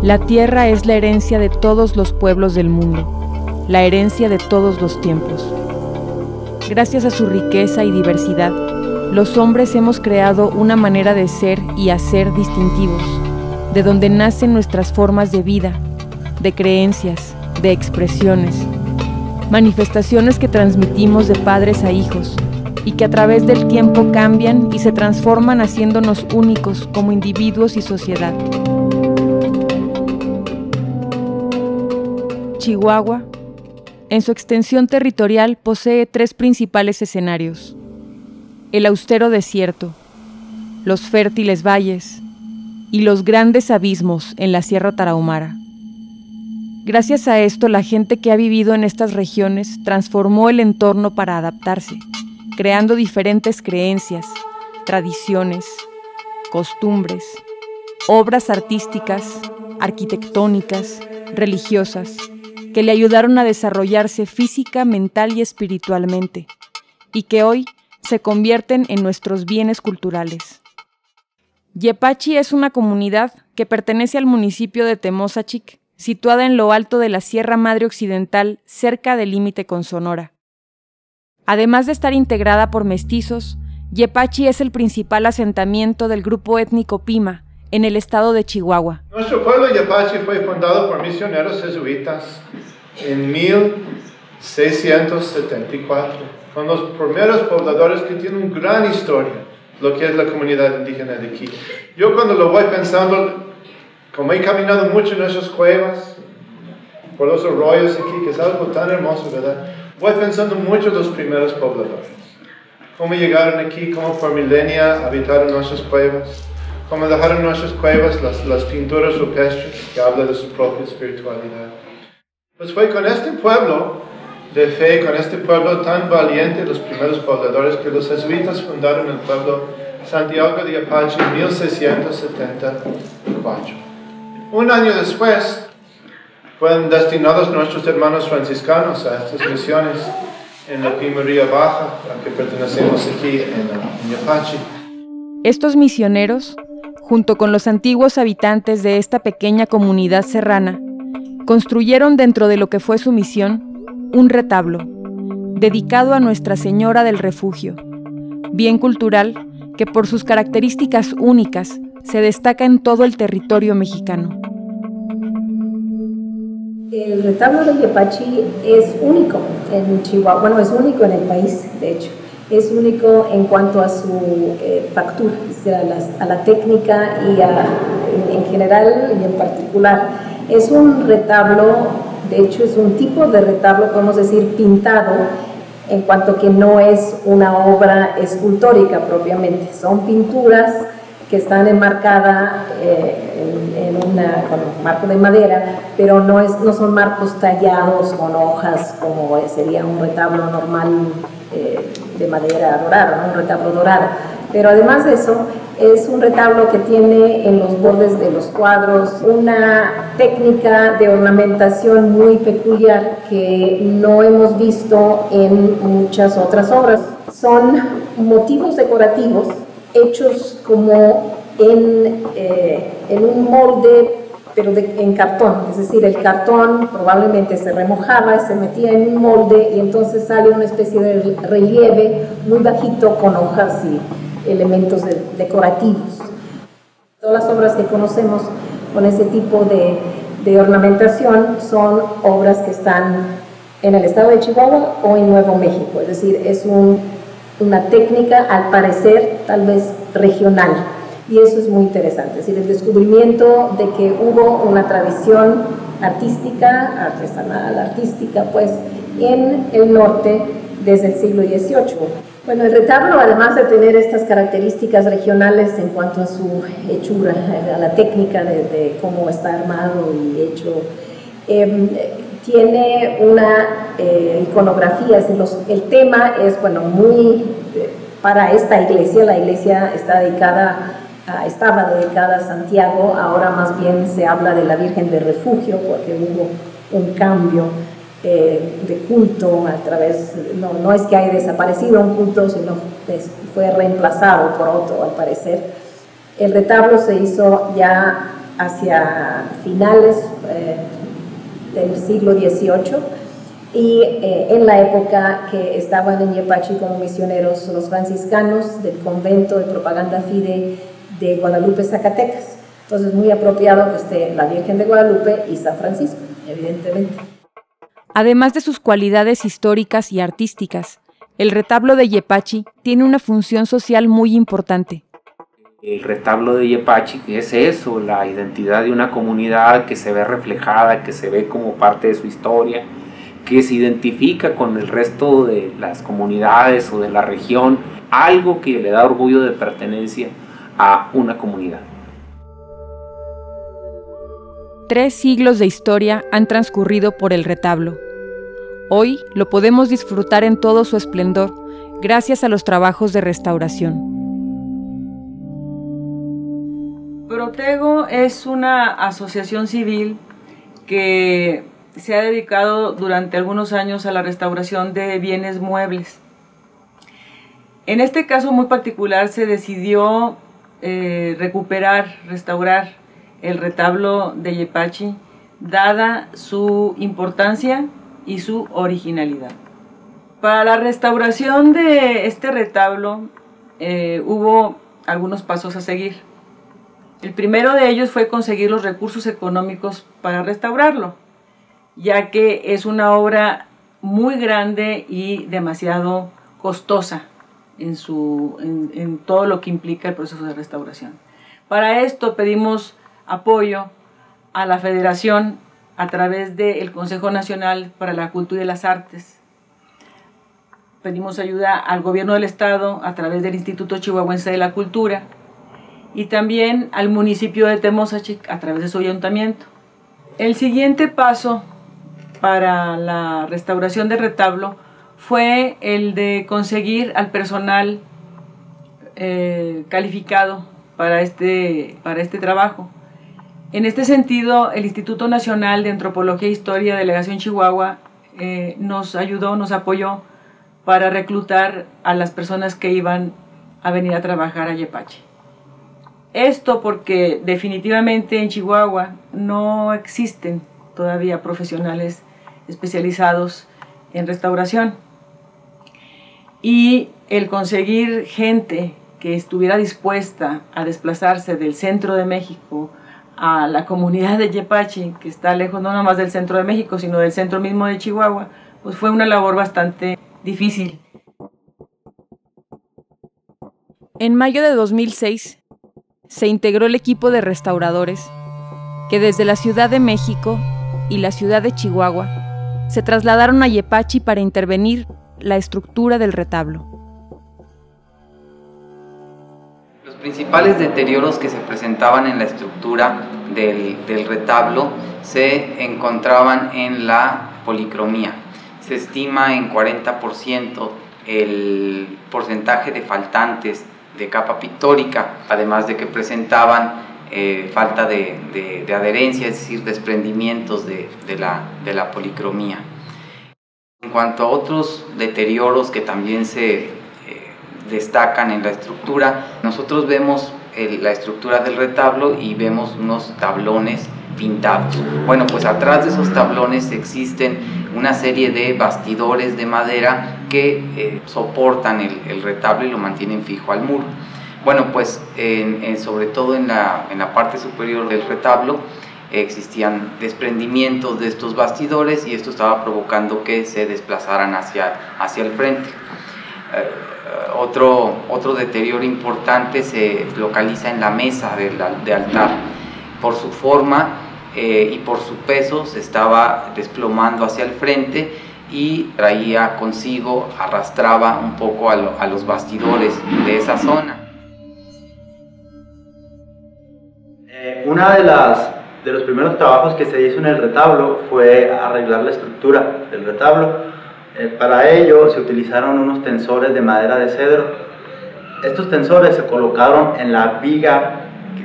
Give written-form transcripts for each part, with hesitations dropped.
La tierra es la herencia de todos los pueblos del mundo, la herencia de todos los tiempos. Gracias a su riqueza y diversidad, los hombres hemos creado una manera de ser y hacer distintivos, de donde nacen nuestras formas de vida, de creencias, de expresiones, manifestaciones que transmitimos de padres a hijos y que a través del tiempo cambian y se transforman haciéndonos únicos como individuos y sociedad. Chihuahua, en su extensión territorial, posee 3 principales escenarios: el austero desierto, los fértiles valles y los grandes abismos en la Sierra Tarahumara. Gracias a esto, la gente que ha vivido en estas regiones transformó el entorno para adaptarse, creando diferentes creencias, tradiciones, costumbres, obras artísticas, arquitectónicas, religiosas, que le ayudaron a desarrollarse física, mental y espiritualmente, y que hoy se convierten en nuestros bienes culturales. Yepachi es una comunidad que pertenece al municipio de Temozachic, situada en lo alto de la Sierra Madre Occidental, cerca del límite con Sonora. Además de estar integrada por mestizos, Yepachi es el principal asentamiento del grupo étnico Pima, en el estado de Chihuahua. Nuestro pueblo Yepachi fue fundado por misioneros jesuitas en 1674, con los primeros pobladores que tienen una gran historia, lo que es la comunidad indígena de aquí. Yo cuando lo voy pensando, como he caminado mucho en esas cuevas, por los arroyos aquí, que es algo tan hermoso, ¿verdad? Voy pensando mucho en los primeros pobladores. Cómo llegaron aquí, cómo por milenia habitaron nuestras cuevas, cómo dejaron nuestras cuevas las pinturas rupestres que hablan de su propia espiritualidad. Pues fue con este pueblo de fe, con este pueblo tan valiente, los primeros pobladores, que los jesuitas fundaron el pueblo Santiago de Yepachi en 1674. Un año después, fueron destinados nuestros hermanos franciscanos a estas misiones en la Pimería Baja, a la que pertenecemos aquí en Yepachi. Estos misioneros, junto con los antiguos habitantes de esta pequeña comunidad serrana, construyeron dentro de lo que fue su misión un retablo, dedicado a Nuestra Señora del Refugio, bien cultural que por sus características únicas se destaca en todo el territorio mexicano. El retablo de Yepachi es único en Chihuahua, bueno, es único en el país, de hecho. Es único en cuanto a su factura, o sea, a la técnica y en general y en particular. Es un retablo, de hecho es un tipo de retablo, podemos decir, pintado, en cuanto que no es una obra escultórica propiamente. Son pinturas que están enmarcadas con un marco de madera, pero no son marcos tallados con hojas como sería un retablo normal de madera dorada, ¿no? Un retablo dorado. Pero además de eso, es un retablo que tiene en los bordes de los cuadros una técnica de ornamentación muy peculiar que no hemos visto en muchas otras obras. Son motivos decorativos hechos como en un molde, pero en cartón, es decir, el cartón probablemente se remojaba, se metía en un molde y entonces sale una especie de relieve muy bajito con hojas y elementos decorativos. Todas las obras que conocemos con ese tipo de ornamentación son obras que están en el estado de Chihuahua o en Nuevo México, es decir, es una técnica al parecer tal vez regional. Y eso es muy interesante, es decir, el descubrimiento de que hubo una tradición artística, artesanal, artística, pues, en el norte desde el siglo XVIII. Bueno, el retablo, además de tener estas características regionales en cuanto a su hechura, a la técnica de cómo está armado y hecho, tiene una iconografía, el tema es, bueno, muy para esta iglesia. La iglesia está estaba dedicada a Santiago, ahora más bien se habla de la Virgen de Refugio, porque hubo un cambio de culto a través, no es que haya desaparecido un culto, sino fue reemplazado por otro, al parecer. El retablo se hizo ya hacia finales del siglo XVIII, y en la época que estaban en Yepachi como misioneros los franciscanos del convento de Propaganda Fide de Guadalupe, Zacatecas. Entonces, muy apropiado que esté la Virgen de Guadalupe y San Francisco, evidentemente. Además de sus cualidades históricas y artísticas, el retablo de Yepachi tiene una función social muy importante. El retablo de Yepachi es eso, la identidad de una comunidad que se ve reflejada, que se ve como parte de su historia, que se identifica con el resto de las comunidades o de la región, algo que le da orgullo de pertenencia a una comunidad. 3 siglos de historia han transcurrido por el retablo. Hoy lo podemos disfrutar en todo su esplendor gracias a los trabajos de restauración. Protego es una asociación civil que se ha dedicado durante algunos años a la restauración de bienes muebles. En este caso muy particular se decidió restaurar el retablo de Yepachi, dada su importancia y su originalidad. Para la restauración de este retablo hubo algunos pasos a seguir. El primero de ellos fue conseguir los recursos económicos para restaurarlo, ya que es una obra muy grande y demasiado costosa en todo lo que implica el proceso de restauración. Para esto pedimos apoyo a la Federación a través del Consejo Nacional para la Cultura y las Artes. Pedimos ayuda al Gobierno del Estado a través del Instituto Chihuahuense de la Cultura y también al municipio de Temozachic a través de su ayuntamiento. El siguiente paso para la restauración del retablo fue el de conseguir al personal calificado para este trabajo. En este sentido, el Instituto Nacional de Antropología e Historia, Delegación Chihuahua, nos ayudó, nos apoyó para reclutar a las personas que iban a venir a trabajar a Yepachi. Esto porque definitivamente en Chihuahua no existen todavía profesionales especializados en restauración. Y el conseguir gente que estuviera dispuesta a desplazarse del centro de México a la comunidad de Yepachi, que está lejos no nomás del centro de México, sino del centro mismo de Chihuahua, pues fue una labor bastante difícil. En mayo de 2006, se integró el equipo de restauradores que desde la Ciudad de México y la ciudad de Chihuahua se trasladaron a Yepachi para intervenir la estructura del retablo. Los principales deterioros que se presentaban en la estructura del retablo se encontraban en la policromía. Se estima en 40% el porcentaje de faltantes de capa pictórica, además de que presentaban falta de adherencia, es decir, desprendimientos de la policromía. En cuanto a otros deterioros que también se destacan en la estructura, nosotros vemos la estructura del retablo y vemos unos tablones pintados. Bueno, pues atrás de esos tablones existen una serie de bastidores de madera que soportan el retablo y lo mantienen fijo al muro. Bueno, pues sobre todo en la parte superior del retablo existían desprendimientos de estos bastidores y esto estaba provocando que se desplazaran hacia el frente. Otro deterioro importante se localiza en la mesa de altar. Por su forma y por su peso se estaba desplomando hacia el frente y traía consigo, arrastraba un poco a los bastidores de esa zona. Una de las De los primeros trabajos que se hizo en el retablo fue arreglar la estructura del retablo. Para ello se utilizaron unos tensores de madera de cedro. Estos tensores se colocaron en la viga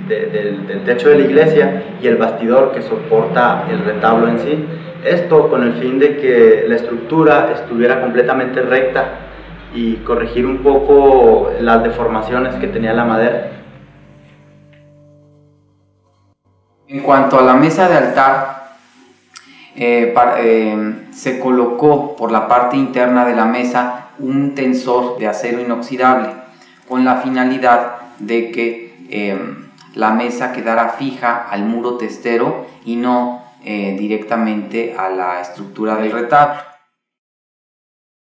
del techo de la iglesia y el bastidor que soporta el retablo en sí. Esto con el fin de que la estructura estuviera completamente recta y corregir un poco las deformaciones que tenía la madera. En cuanto a la mesa de altar, se colocó por la parte interna de la mesa un tensor de acero inoxidable con la finalidad de que la mesa quedara fija al muro testero y no directamente a la estructura del retablo.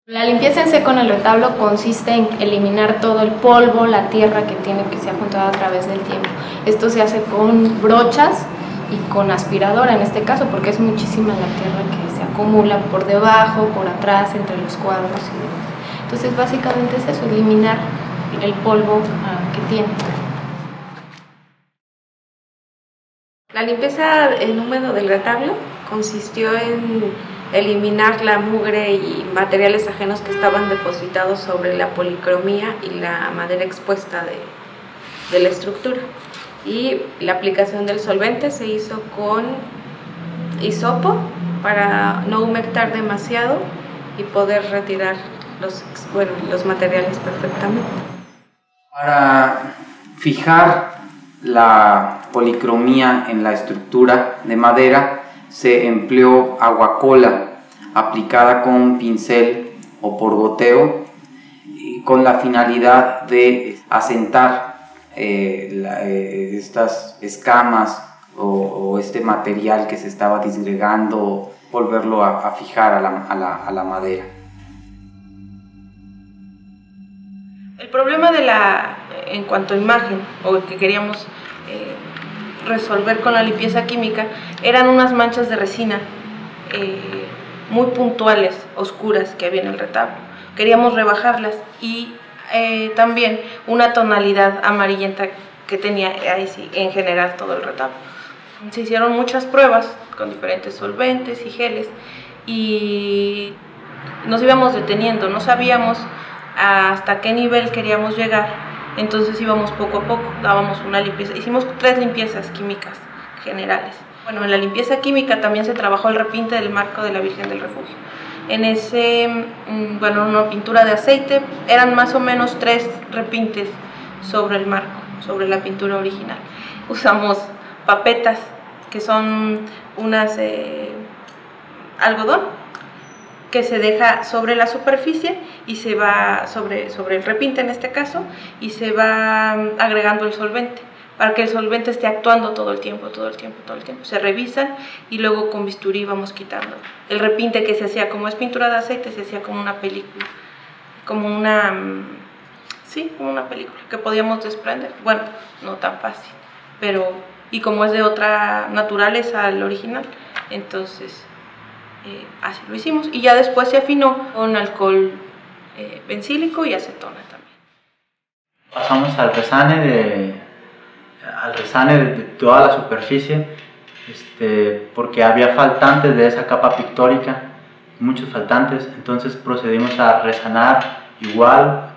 La limpieza en seco en el retablo consiste en eliminar todo el polvo, la tierra que se ha juntado a través del tiempo. Esto se hace con brochas y con aspiradora en este caso, porque es muchísima la tierra que se acumula por debajo, por atrás, entre los cuadros y demás. Entonces básicamente es eso, eliminar el polvo que tiene. La limpieza en húmedo del retablo consistió en eliminar la mugre y materiales ajenos que estaban depositados sobre la policromía y la madera expuesta de la estructura. Y la aplicación del solvente se hizo con hisopo para no humectar demasiado y poder retirar los materiales perfectamente. Para fijar la policromía en la estructura de madera se empleó aguacola aplicada con pincel o por goteo con la finalidad de asentar estas escamas o este material que se estaba disgregando, volverlo a fijar a la madera. El problema en cuanto a imagen, o que queríamos resolver con la limpieza química, eran unas manchas de resina muy puntuales, oscuras, que había en el retablo. Queríamos rebajarlas y también una tonalidad amarillenta que tenía ahí sí, en general todo el retablo. Se hicieron muchas pruebas con diferentes solventes y geles y nos íbamos deteniendo, no sabíamos hasta qué nivel queríamos llegar, entonces íbamos poco a poco, dábamos una limpieza, hicimos 3 limpiezas químicas generales. Bueno, en la limpieza química también se trabajó el repinte del marco de la Virgen del Refugio. En una pintura de aceite, eran más o menos 3 repintes sobre el marco, sobre la pintura original. Usamos papetas, que son unas algodón, que se deja sobre la superficie y se va sobre el repinte en este caso, y se va agregando el solvente, para que el solvente esté actuando todo el tiempo. Se revisan y luego con bisturí vamos quitando. El repinte que se hacía, como es pintura de aceite, se hacía como una película, como una película que podíamos desprender. Bueno, no tan fácil, pero y como es de otra naturaleza al original, entonces así lo hicimos. Y ya después se afinó con alcohol bencílico y acetona también. Pasamos al resane de toda la superficie, porque había faltantes de esa capa pictórica, muchos faltantes, entonces procedimos a resanar igual,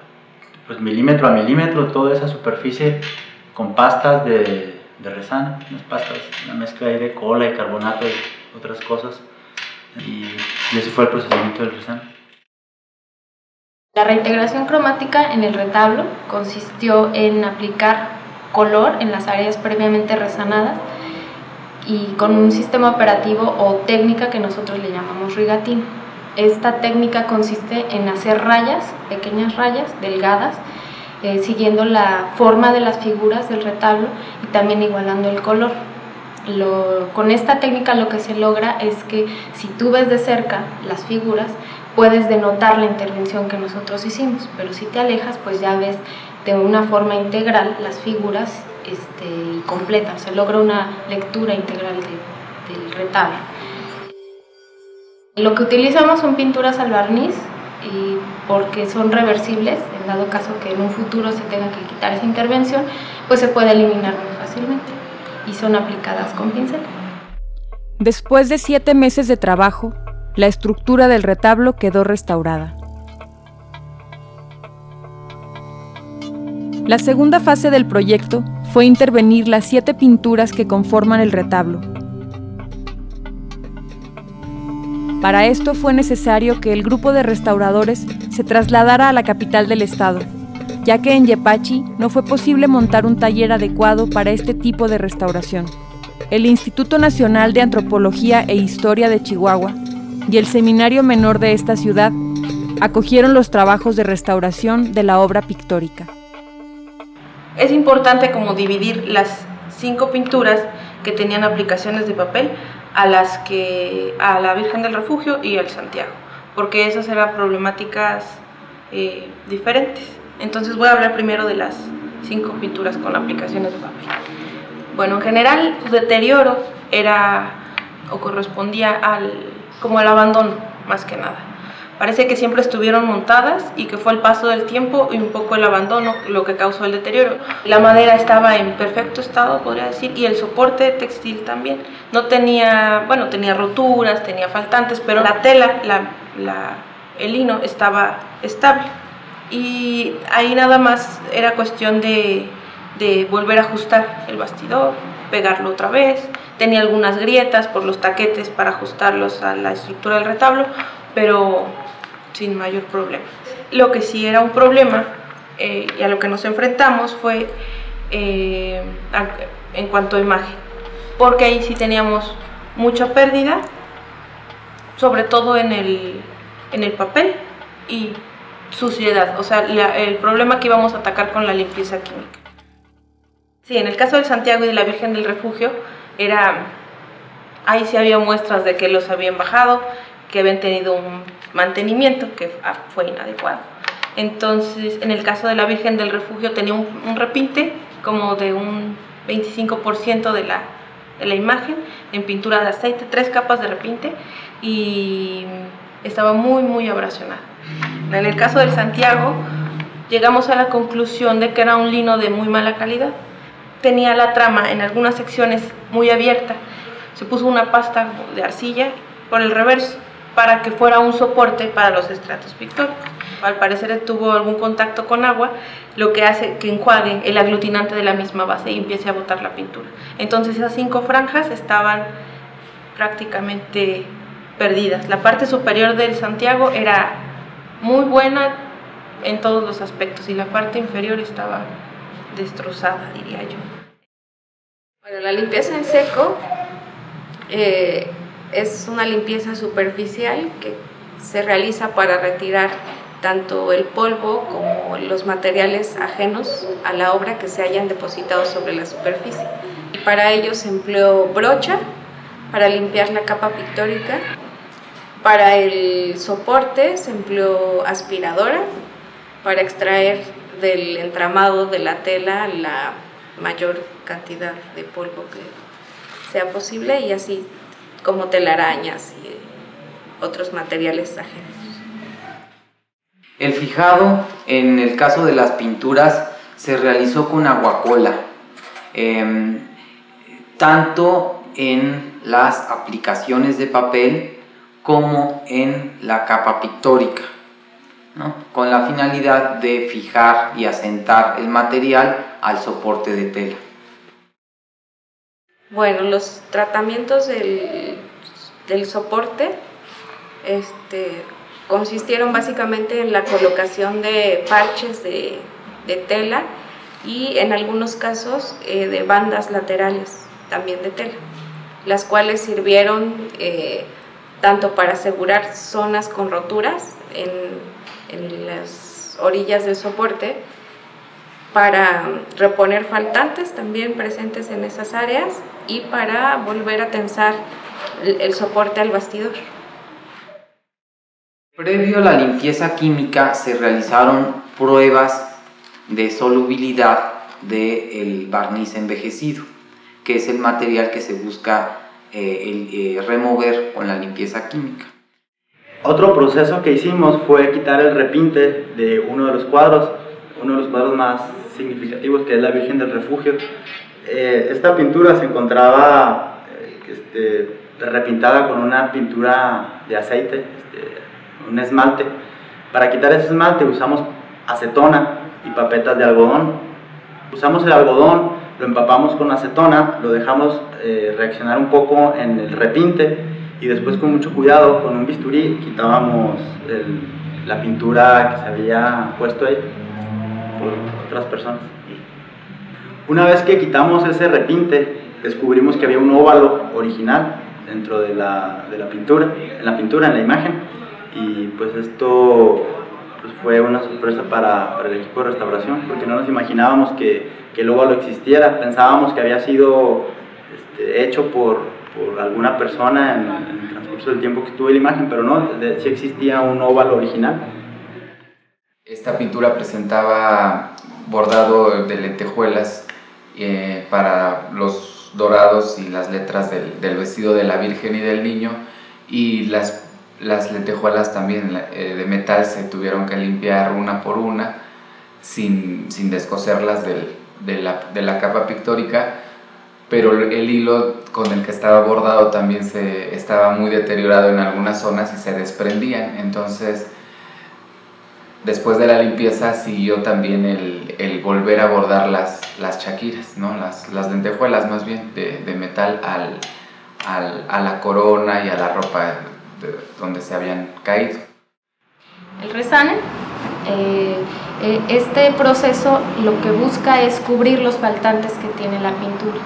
pues milímetro a milímetro, toda esa superficie con pastas de resane, unas pastas, una mezcla ahí de cola y carbonato y otras cosas, y ese fue el procedimiento del resane. La reintegración cromática en el retablo consistió en aplicar color en las áreas previamente resanadas y con un sistema operativo o técnica que nosotros le llamamos rigatino. Esta técnica consiste en hacer rayas, pequeñas rayas delgadas, siguiendo la forma de las figuras del retablo y también igualando el color. Con esta técnica lo que se logra es que si tú ves de cerca las figuras, puedes denotar la intervención que nosotros hicimos, pero si te alejas, pues ya ves de una forma integral las figuras y completa, se logra una lectura integral del retablo. Lo que utilizamos son pinturas al barniz, porque son reversibles, en dado caso que en un futuro se tenga que quitar esa intervención, pues se puede eliminar muy fácilmente y son aplicadas con pincel. Después de 7 meses de trabajo, la estructura del retablo quedó restaurada. La segunda fase del proyecto fue intervenir las 7 pinturas que conforman el retablo. Para esto fue necesario que el grupo de restauradores se trasladara a la capital del estado, ya que en Yepachi no fue posible montar un taller adecuado para este tipo de restauración. El Instituto Nacional de Antropología e Historia de Chihuahua y el Seminario Menor de esta ciudad acogieron los trabajos de restauración de la obra pictórica. Es importante como dividir las 5 pinturas que tenían aplicaciones de papel a la Virgen del Refugio y al Santiago, porque esas eran problemáticas diferentes. Entonces voy a hablar primero de las 5 pinturas con aplicaciones de papel. Bueno, en general su deterioro era o correspondía como al abandono, más que nada. Parece que siempre estuvieron montadas y que fue el paso del tiempo y un poco el abandono lo que causó el deterioro. La madera estaba en perfecto estado, podría decir, y el soporte textil también. No tenía, bueno, tenía roturas, tenía faltantes, pero la tela, el lino estaba estable. Y ahí nada más era cuestión de volver a ajustar el bastidor, pegarlo otra vez. Tenía algunas grietas por los taquetes para ajustarlos a la estructura del retablo, pero sin mayor problema. Lo que sí era un problema y a lo que nos enfrentamos fue en cuanto a imagen, porque ahí sí teníamos mucha pérdida, sobre todo en el papel, y suciedad, o sea, el problema que íbamos a atacar con la limpieza química. Sí, en el caso del Santiago y de la Virgen del Refugio, ahí sí había muestras de que los habían bajado, que habían tenido un mantenimiento que fue inadecuado. Entonces, en el caso de la Virgen del Refugio tenía un repinte como de un 25% de la imagen en pintura de aceite, 3 capas de repinte, y estaba muy, muy abrasionada. En el caso del Santiago, llegamos a la conclusión de que era un lino de muy mala calidad. Tenía la trama en algunas secciones muy abierta. Se puso una pasta de arcilla por el reverso para que fuera un soporte para los estratos pictóricos. Al parecer tuvo algún contacto con agua, lo que hace que enjuague el aglutinante de la misma base y empiece a botar la pintura. Entonces esas 5 franjas estaban prácticamente perdidas. La parte superior del Santiago era muy buena en todos los aspectos y la parte inferior estaba destrozada, diría yo. Bueno, la limpieza en seco es una limpieza superficial que se realiza para retirar tanto el polvo como los materiales ajenos a la obra que se hayan depositado sobre la superficie. Y para ello se empleó brocha para limpiar la capa pictórica. Para el soporte se empleó aspiradora para extraer del entramado de la tela la mayor cantidad de polvo que sea posible, y así como telarañas y otros materiales ajenos. El fijado, en el caso de las pinturas, se realizó con aguacola, tanto en las aplicaciones de papel como en la capa pictórica, ¿no? Con la finalidad de fijar y asentar el material al soporte de tela. Bueno, los tratamientos del soporte consistieron básicamente en la colocación de parches de tela y en algunos casos de bandas laterales también de tela, las cuales sirvieron tanto para asegurar zonas con roturas en las orillas del soporte, para reponer faltantes también presentes en esas áreas y para volver a tensar el soporte al bastidor. Previo a la limpieza química se realizaron pruebas de solubilidad del barniz envejecido, que es el material que se busca remover con la limpieza química. Otro proceso que hicimos fue quitar el repinte de uno de los cuadros más significativos, que es la Virgen del Refugio. Esta pintura se encontraba repintada con una pintura de aceite, un esmalte. Para quitar ese esmalte usamos acetona y papetas de algodón. Usamos el algodón, lo empapamos con acetona, lo dejamos reaccionar un poco en el repinte y después con mucho cuidado, con un bisturí, quitábamos la pintura que se había puesto ahí por otras personas. Una vez que quitamos ese repinte, descubrimos que había un óvalo original dentro de la pintura, en la imagen, y pues esto pues fue una sorpresa para el equipo de restauración, porque no nos imaginábamos que el óvalo existiera. Pensábamos que había sido hecho por alguna persona en el transcurso del tiempo que estuvo la imagen, pero no, sí existía un óvalo original. Esta pintura presentaba bordado de lentejuelas para los dorados y las letras del vestido de la Virgen y del Niño, y las lentejuelas también de metal se tuvieron que limpiar una por una sin descoserlas de la capa pictórica, pero el hilo con el que estaba bordado también estaba muy deteriorado en algunas zonas y se desprendían. Entonces, después de la limpieza siguió también el volver a bordar las chaquiras, ¿no? las lentejuelas más bien de metal a la corona y a la ropa donde se habían caído. El resane, este proceso lo que busca es cubrir los faltantes que tiene la pintura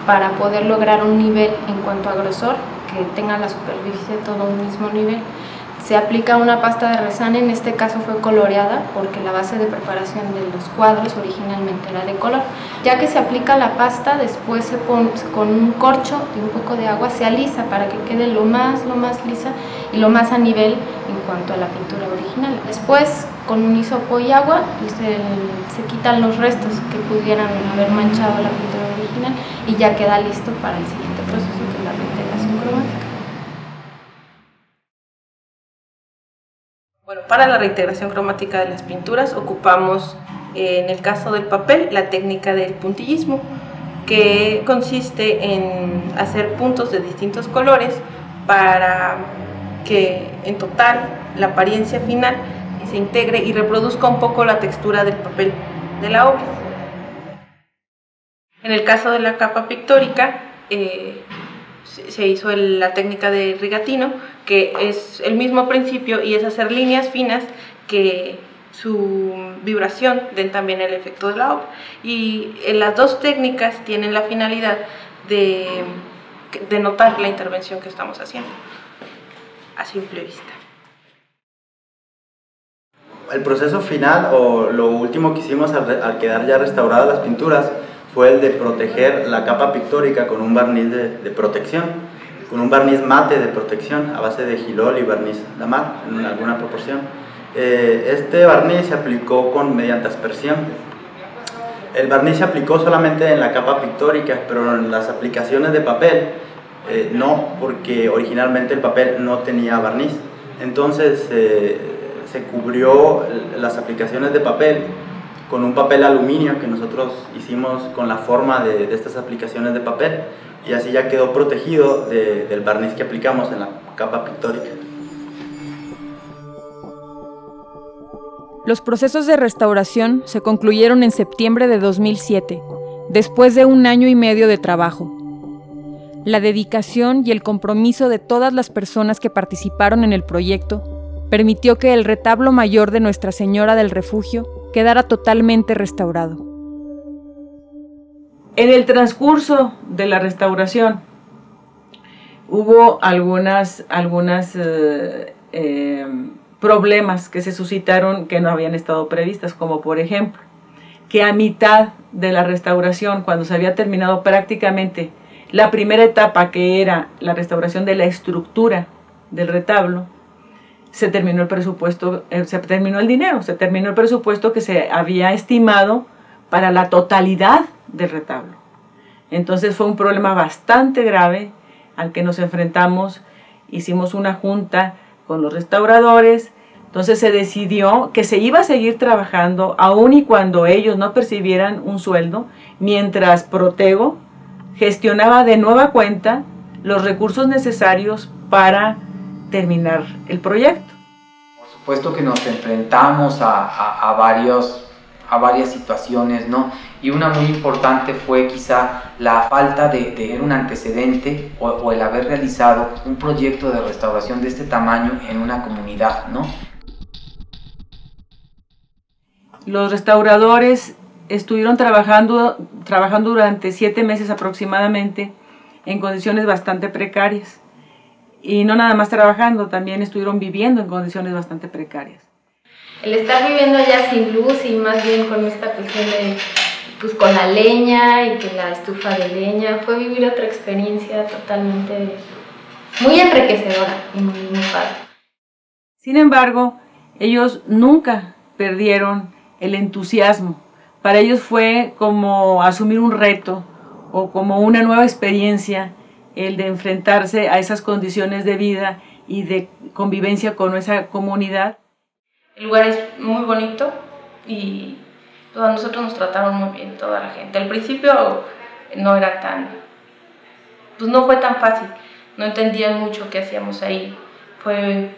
para poder lograr un nivel en cuanto a grosor, que tenga la superficie todo un mismo nivel. Se aplica una pasta de resane, en este caso fue coloreada porque la base de preparación de los cuadros originalmente era de color. Ya que se aplica la pasta, después se pone con un corcho y un poco de agua, se alisa para que quede lo más lisa y lo más a nivel en cuanto a la pintura original. Después, con un hisopo y agua, se quitan los restos que pudieran haber manchado la pintura original y ya queda listo para el siguiente proceso, que es la reintegración cromática. Bueno, para la reintegración cromática de las pinturas ocupamos, en el caso del papel, la técnica del puntillismo, que consiste en hacer puntos de distintos colores para que en total la apariencia final se integre y reproduzca un poco la textura del papel de la obra. En el caso de la capa pictórica, se hizo la técnica de rigatino, que es el mismo principio y es hacer líneas finas que su vibración den también el efecto de la obra. Y las dos técnicas tienen la finalidad de notar la intervención que estamos haciendo a simple vista. El proceso final, o lo último que hicimos al quedar ya restauradas las pinturas, fue el de proteger la capa pictórica con un barniz de protección, con un barniz mate de protección a base de gilol y barniz damar en alguna proporción. Este barniz se aplicó mediante aspersión. El barniz se aplicó solamente en la capa pictórica, pero en las aplicaciones de papel no, porque originalmente el papel no tenía barniz. Entonces se cubrió las aplicaciones de papel con un papel aluminio que nosotros hicimos con la forma de estas aplicaciones de papel, y así ya quedó protegido del barniz que aplicamos en la capa pictórica. Los procesos de restauración se concluyeron en septiembre de 2007, después de 1 año y medio de trabajo. La dedicación y el compromiso de todas las personas que participaron en el proyecto permitió que el retablo mayor de Nuestra Señora del Refugio quedara totalmente restaurado. En el transcurso de la restauración hubo algunas problemas que se suscitaron que no habían estado previstas, como por ejemplo que a mitad de la restauración, cuando se había terminado prácticamente la primera etapa, que era la restauración de la estructura del retablo, se terminó el presupuesto, se terminó el dinero, se terminó el presupuesto que se había estimado para la totalidad del retablo. Entonces fue un problema bastante grave al que nos enfrentamos. Hicimos una junta con los restauradores, entonces se decidió que se iba a seguir trabajando aun y cuando ellos no percibieran un sueldo, mientras Protego gestionaba de nueva cuenta los recursos necesarios para terminar el proyecto. Por supuesto que nos enfrentamos a varias situaciones, ¿no? Y una muy importante fue quizá la falta de un antecedente o el haber realizado un proyecto de restauración de este tamaño en una comunidad, ¿no? Los restauradores estuvieron trabajando durante 7 meses aproximadamente en condiciones bastante precarias. Y no nada más trabajando, también estuvieron viviendo en condiciones bastante precarias. El estar viviendo allá sin luz y más bien con esta cuestión de, pues con la leña y que la estufa de leña, fue vivir otra experiencia totalmente muy enriquecedora y muy padre. Sin embargo, ellos nunca perdieron el entusiasmo. Para ellos fue como asumir un reto o como una nueva experiencia el de enfrentarse a esas condiciones de vida y de convivencia con esa comunidad. El lugar es muy bonito y a nosotros nos trataron muy bien, toda la gente. Al principio no era pues no fue tan fácil, no entendían mucho qué hacíamos ahí. Fue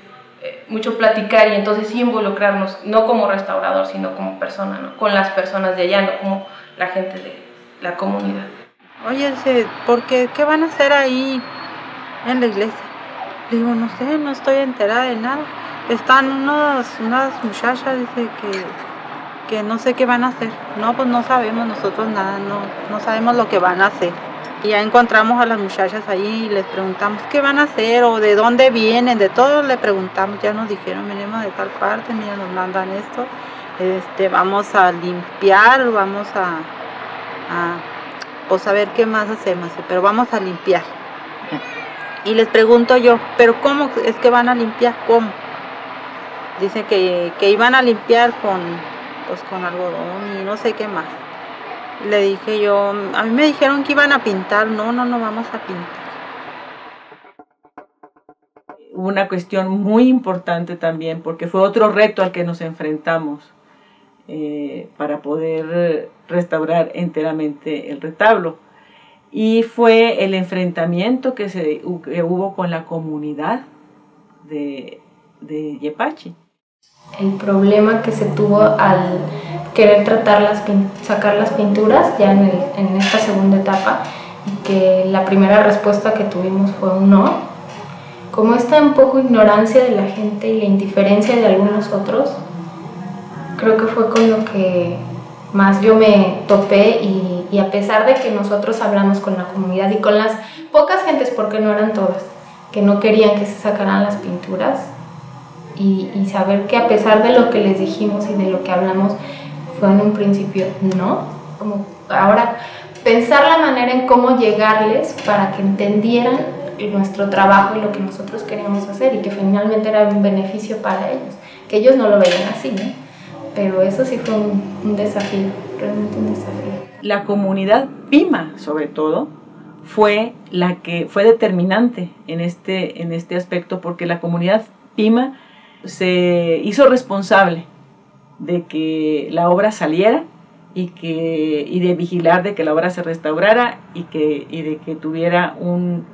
mucho platicar y entonces sí involucrarnos, no como restaurador, sino como persona, ¿no? Con las personas de allá, no como la gente de la comunidad. Oye, ¿qué van a hacer ahí en la iglesia? Le digo, no sé, no estoy enterada de nada. Están unas muchachas, dice que no sé qué van a hacer. No, pues no sabemos nosotros nada, no sabemos lo que van a hacer. Y ya encontramos a las muchachas ahí y les preguntamos qué van a hacer o de dónde vienen, de todo le preguntamos. Ya nos dijeron, venimos de tal parte, mira, nos mandan esto. Vamos a limpiar, vamos pues a ver qué más hacemos, pero vamos a limpiar. Y les pregunto yo, ¿pero cómo es que van a limpiar? ¿Cómo? Dice que iban a limpiar con algodón y no sé qué más. Le dije yo, a mí me dijeron que iban a pintar. No vamos a pintar. Hubo una cuestión muy importante también, porque fue otro reto al que nos enfrentamos para poder restaurar enteramente el retablo. Y fue el enfrentamiento que hubo con la comunidad de Yepachi. El problema que se tuvo al querer sacar las pinturas ya en esta segunda etapa, y que la primera respuesta que tuvimos fue un no. Como esta un poco ignorancia de la gente y la indiferencia de algunos otros, creo que fue con lo que más yo me topé, y a pesar de que nosotros hablamos con la comunidad y con las pocas gentes, porque no eran todas, que no querían que se sacaran las pinturas, y saber que a pesar de lo que les dijimos y de lo que hablamos, fue en un principio no, como ahora pensar la manera en cómo llegarles para que entendieran nuestro trabajo y lo que nosotros queríamos hacer, y que finalmente era un beneficio para ellos, que ellos no lo veían así, ¿no? Pero eso sí fue un desafío, realmente un desafío. La comunidad Pima, sobre todo, fue la que fue determinante en este aspecto, porque la comunidad Pima se hizo responsable de que la obra saliera y de vigilar de que la obra se restaurara y de que tuviera un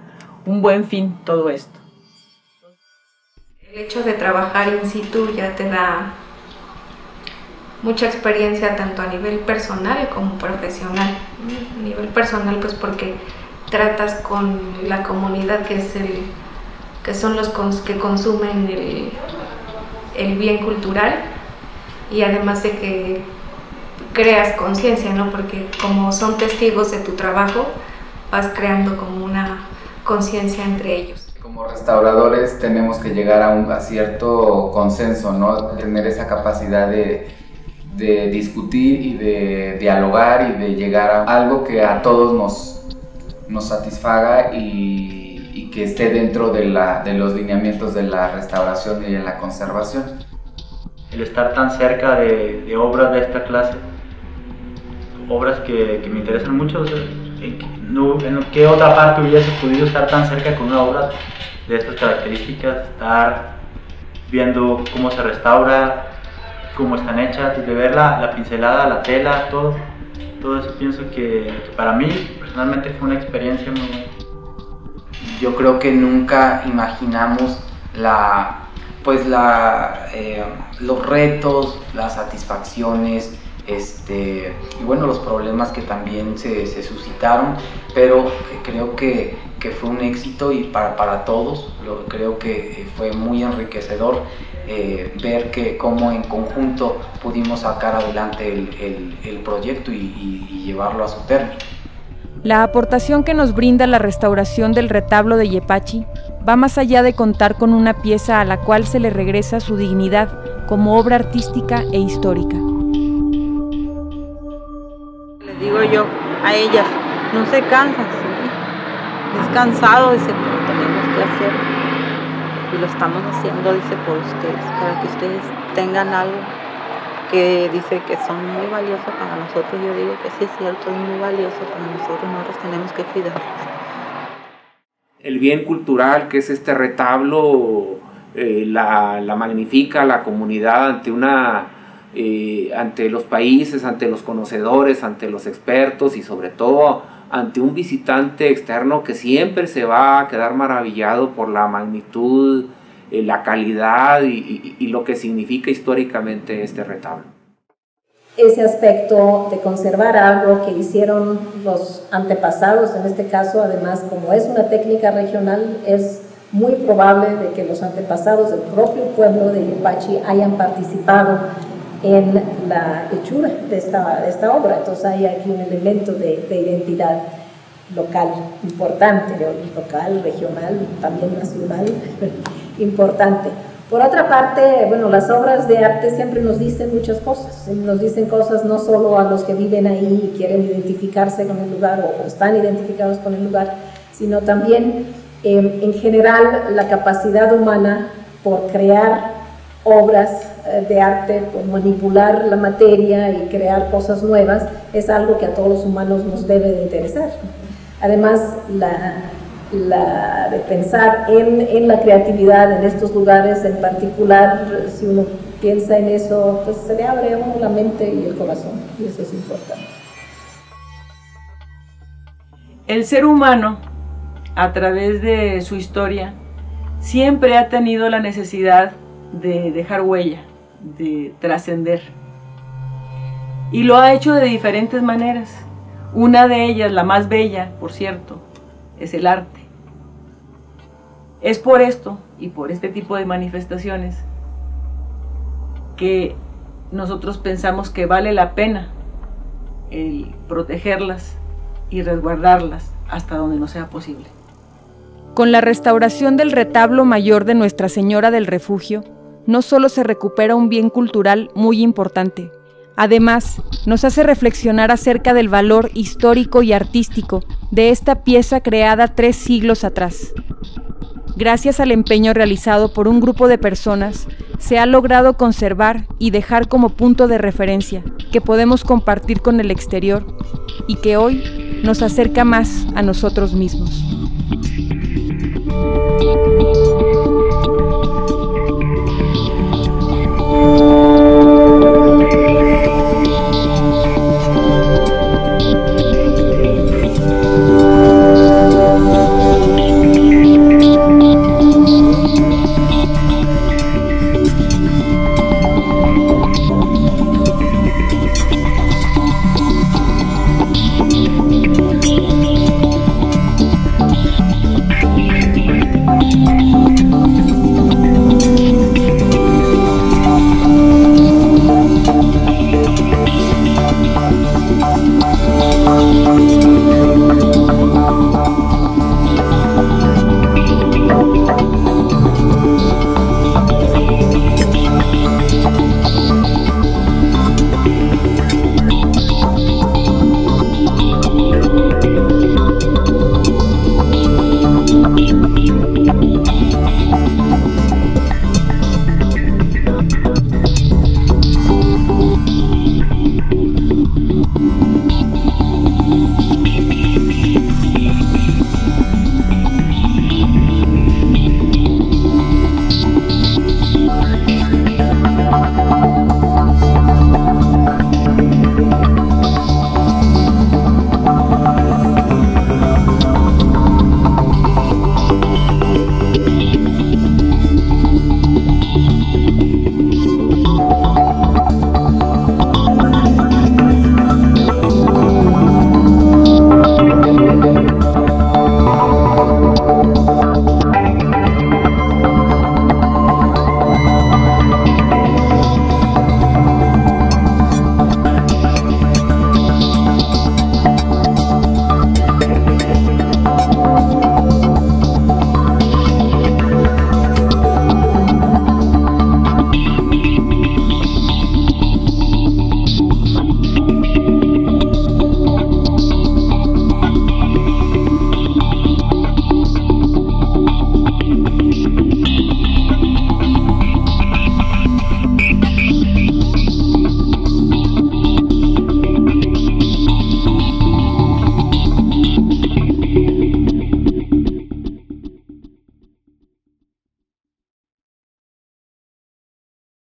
buen fin todo esto. El hecho de trabajar in situ ya te da mucha experiencia tanto a nivel personal como profesional. A nivel personal, pues porque tratas con la comunidad que son los que consumen el bien cultural, y además de que creas conciencia, ¿no? Porque como son testigos de tu trabajo, vas creando como una conciencia entre ellos. Como restauradores tenemos que llegar a cierto consenso, ¿no? Tener esa capacidad de discutir y de dialogar y de llegar a algo que a todos nos satisfaga y que esté dentro de los lineamientos de la restauración y de la conservación. El estar tan cerca de obras de esta clase, obras que me interesan mucho, ¿en qué otra parte hubiese podido estar tan cerca con una obra de estas características? Estar viendo cómo se restaura, cómo están hechas, de ver la pincelada, la tela, todo eso. Pienso que para mí personalmente fue una experiencia muy yo creo que nunca imaginamos los retos, las satisfacciones, y bueno, los problemas que también se suscitaron, pero creo que fue un éxito y para todos. Creo que fue muy enriquecedor ver cómo en conjunto pudimos sacar adelante el proyecto y llevarlo a su término. La aportación que nos brinda la restauración del retablo de Yepachi va más allá de contar con una pieza a la cual se le regresa su dignidad como obra artística e histórica. Les digo yo a ellas, no se cansan, ¿sí? Es cansado, dice, pero tenemos que hacerlo. Y lo estamos haciendo, dice, por ustedes, para que ustedes tengan algo que dice que son muy valiosos para nosotros. Yo digo que sí es cierto, es muy valioso para nosotros tenemos que cuidarlos. El bien cultural que es este retablo la magnifica la comunidad ante los países, ante los conocedores, ante los expertos y sobre todo ante un visitante externo que siempre se va a quedar maravillado por la magnitud, la calidad y lo que significa históricamente este retablo. Ese aspecto de conservar algo que hicieron los antepasados, en este caso, además, como es una técnica regional, es muy probable de que los antepasados del propio pueblo de Yepachi hayan participado en la hechura de esta obra. Entonces hay aquí un elemento de identidad local importante, local, regional, también nacional, importante. Por otra parte, bueno, las obras de arte siempre nos dicen muchas cosas. Nos dicen cosas no solo a los que viven ahí y quieren identificarse con el lugar o están identificados con el lugar, sino también en general la capacidad humana por crear obras de arte, por manipular la materia y crear cosas nuevas, es algo que a todos los humanos nos debe de interesar. Además, de pensar en la creatividad en estos lugares en particular, si uno piensa en eso, pues se le abre a uno la mente y el corazón, y eso es importante. El ser humano, a través de su historia, siempre ha tenido la necesidad de dejar huella, de trascender. Y lo ha hecho de diferentes maneras. Una de ellas, la más bella, por cierto, es el arte. Es por esto y por este tipo de manifestaciones que nosotros pensamos que vale la pena el protegerlas y resguardarlas hasta donde no sea posible. Con la restauración del retablo mayor de Nuestra Señora del Refugio, no solo se recupera un bien cultural muy importante, además nos hace reflexionar acerca del valor histórico y artístico de esta pieza creada 3 siglos atrás. Gracias al empeño realizado por un grupo de personas, se ha logrado conservar y dejar como punto de referencia que podemos compartir con el exterior y que hoy nos acerca más a nosotros mismos.